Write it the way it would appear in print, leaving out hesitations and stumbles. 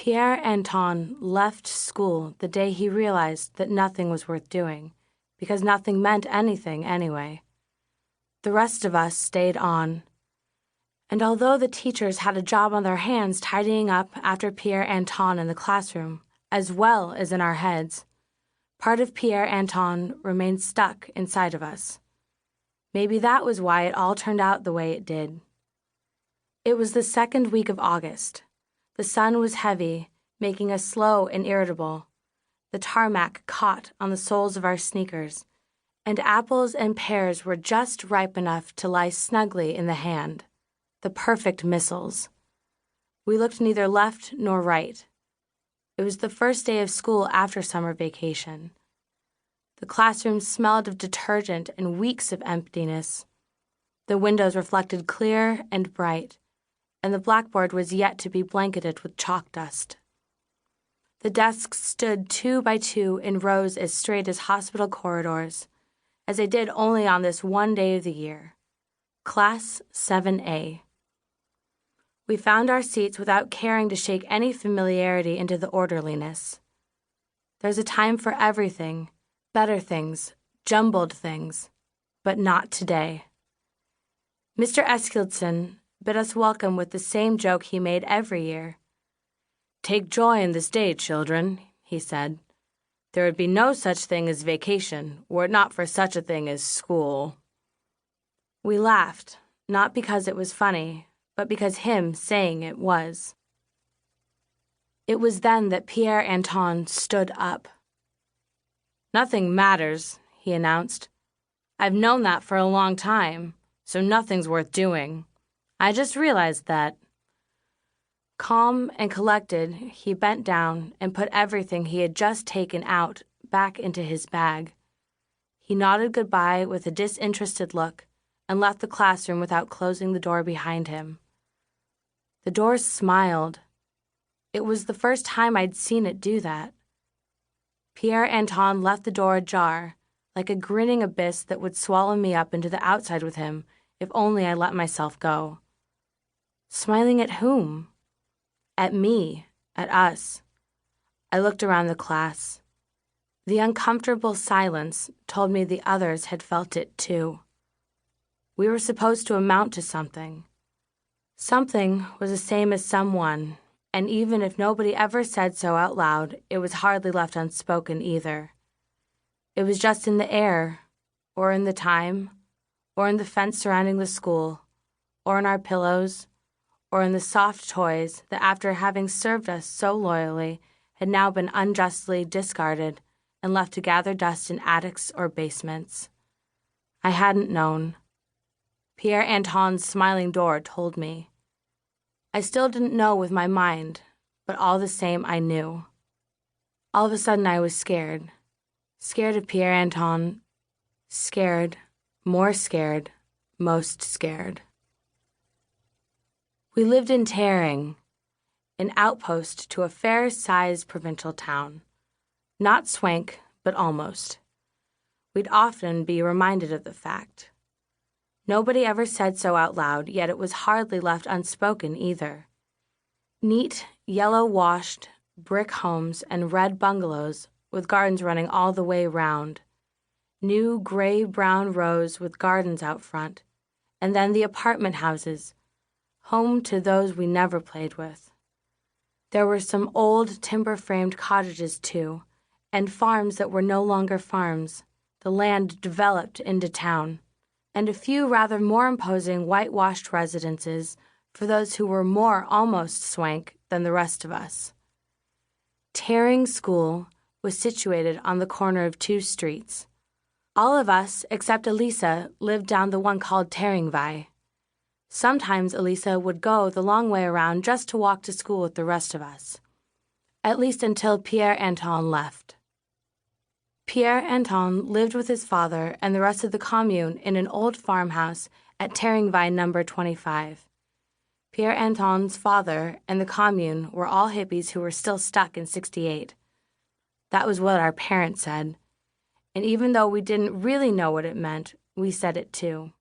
Pierre Anton left school the day he realized that nothing was worth doing, because nothing meant anything anyway. The rest of us stayed on. And although the teachers had a job on their hands tidying up after Pierre Anton in the classroom, as well as in our heads, part of Pierre Anton remained stuck inside of us. Maybe that was why it all turned out the way it did. It was the second week of August. The sun was heavy, making us slow and irritable. The tarmac caught on the soles of our sneakers, and apples and pears were just ripe enough to lie snugly in the hand. The perfect missiles. We looked neither left nor right. It was the first day of school after summer vacation. The classroom smelled of detergent and weeks of emptiness. The windows reflected clear and bright, and the blackboard was yet to be blanketed with chalk dust. The desks stood 2 by 2 in rows as straight as hospital corridors, as they did only on this one day of the year. Class 7A. We found our seats without caring to shake any familiarity into the orderliness. There's a time for everything, better things, jumbled things, but not today. Mr. Eskildsen bid us welcome with the same joke he made every year. "Take joy in this day, children," he said. "There would be no such thing as vacation, were it not for such a thing as school." We laughed, not because it was funny, but because him saying it was. It was then that Pierre Anton stood up. "Nothing matters," he announced. "I've known that for a long time, so nothing's worth doing. I just realized that." Calm and collected, he bent down and put everything he had just taken out back into his bag. He nodded goodbye with a disinterested look and left the classroom without closing the door behind him. The door smiled. It was the first time I'd seen it do that. Pierre Anton left the door ajar, like a grinning abyss that would swallow me up into the outside with him if only I let myself go. Smiling at whom? At me, at us. I looked around the class. The uncomfortable silence told me the others had felt it too. We were supposed to amount to something. Something was the same as someone, and even if nobody ever said so out loud, it was hardly left unspoken either. It was just in the air, or in the time, or in the fence surrounding the school, or in our pillows, or in the soft toys that, after having served us so loyally, had now been unjustly discarded and left to gather dust in attics or basements. I hadn't known. Pierre Anton's smiling door told me. I still didn't know with my mind, but all the same I knew. All of a sudden I was scared. Scared of Pierre Anton. Scared, more scared, most scared. We lived in Tering, an outpost to a fair-sized provincial town. Not swank, but almost. We'd often be reminded of the fact. Nobody ever said so out loud, yet it was hardly left unspoken either. Neat, yellow-washed, brick homes and red bungalows with gardens running all the way round. New gray-brown rows with gardens out front, and then the apartment houses, home to those we never played with. There were some old timber-framed cottages, too, and farms that were no longer farms, the land developed into town, and a few rather more imposing whitewashed residences for those who were more almost swank than the rest of us. Tering School was situated on the corner of 2 streets. All of us, except Elisa, lived down the one called Teringvej. Sometimes Elisa would go the long way around just to walk to school with the rest of us, at least until Pierre Anton left. Pierre Anton lived with his father and the rest of the commune in an old farmhouse at Teringvej number 25. Pierre Anton's father and the commune were all hippies who were still stuck in 68. That was what our parents said, and even though we didn't really know what it meant, we said it too.